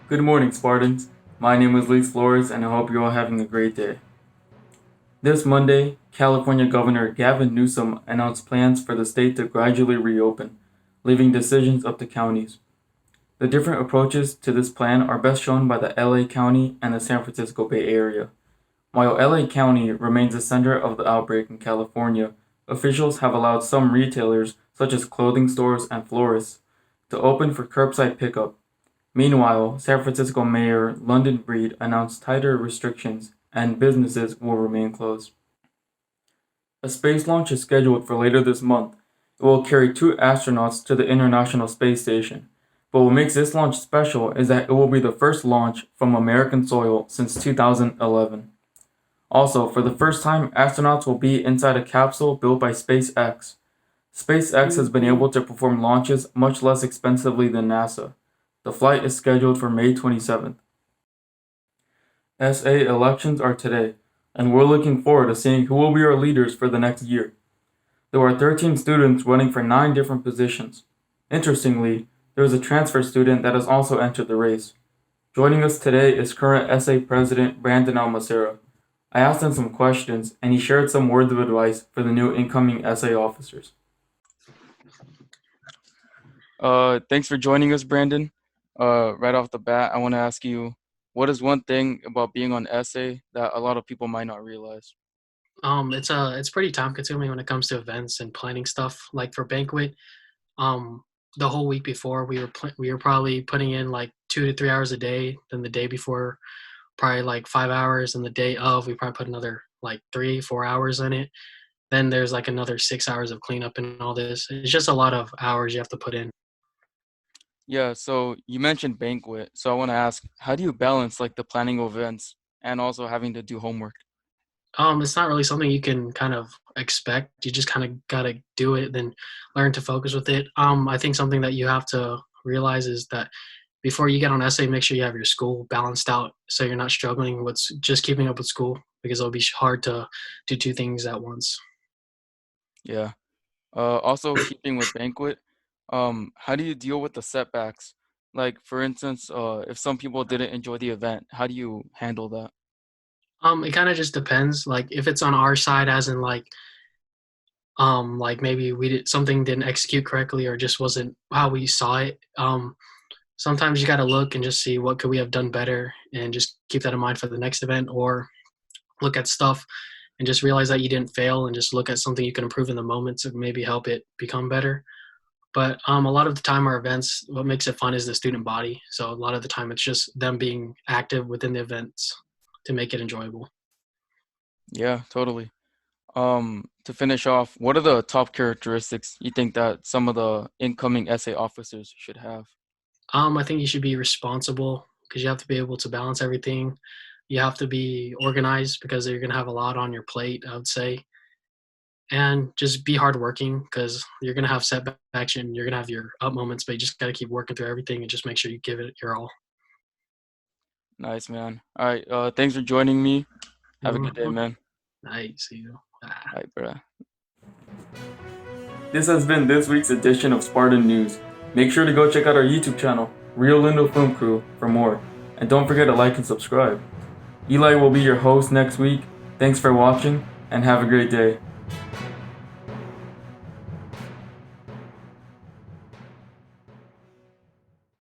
Good morning, Spartans. My name is Lee Flores, and I hope you're all having a great day. This Monday, California Governor Gavin Newsom announced plans for the state to gradually reopen, leaving decisions up to counties. The different approaches to this plan are best shown by the LA County and the San Francisco Bay Area. While LA County remains the center of the outbreak in California, officials have allowed some retailers, such as clothing stores and florists, to open for curbside pickup. Meanwhile, San Francisco Mayor London Breed announced tighter restrictions and businesses will remain closed. A space launch is scheduled for later this month. It will carry two astronauts to the International Space Station. But what makes this launch special is that it will be the first launch from American soil since 2011. Also, for the first time, astronauts will be inside a capsule built by SpaceX. SpaceX has been able to perform launches much less expensively than NASA. The flight is scheduled for May 27th. SA elections are today, and we're looking forward to seeing who will be our leaders for the next year. There are 13 students running for 9 different positions. Interestingly, there is a transfer student that has also entered the race. Joining us today is current SA President Brandon Almacera. I asked him some questions, and he shared some words of advice for the new incoming SA officers. Thanks for joining us, Brandon. Right off the bat, I want to ask you, what is one thing about being on SA that a lot of people might not realize? It's pretty time consuming when it comes to events and planning stuff. Like for banquet, the whole week before we were probably putting in like 2 to 3 hours a day. Then the day before, probably like 5 hours, and the day of we probably put another like 3 4 hours in it. Then there's like another 6 hours of cleanup and all this. It's just a lot of hours you have to put in. Yeah, so you mentioned banquet. So I want to ask, how do you balance like the planning of events and also having to do homework? It's not really something you can kind of expect. You just kind of gotta do it, then learn to focus with it. I think something that you have to realize is that before you get on essay, make sure you have your school balanced out so you're not struggling with just keeping up with school because it'll be hard to do two things at once. Yeah. Also keeping with banquet, how do you deal with the setbacks? Like for instance, if some people didn't enjoy the event, how do you handle that? It kind of just depends. Like if it's on our side, as in like maybe we did something didn't execute correctly or just wasn't how we saw it. Sometimes you got to look and just see what could we have done better and just keep that in mind for the next event, or look at stuff and just realize that you didn't fail and just look at something you can improve in the moment to maybe help it become better. But a lot of the time our events, what makes it fun is the student body, so a lot of the time it's just them being active within the events to make it enjoyable. Yeah, totally. To finish off, what are the top characteristics you think that some of the incoming SA officers should have? I think you should be responsible because you have to be able to balance everything. You have to be organized because you're going to have a lot on your plate, I would say. And just be hardworking because you're going to have setbacks and you're going to have your up moments, but you just got to keep working through everything and just make sure you give it your all. Nice, man. All right, thanks for joining me. Have a good day, Mhm. man. Nice. See you. All right, bro. This has been this week's edition of Spartan News. Make sure to go check out our YouTube channel, Real Lindo Film Crew, for more. And don't forget to like and subscribe. Eli will be your host next week. Thanks for watching, and have a great day.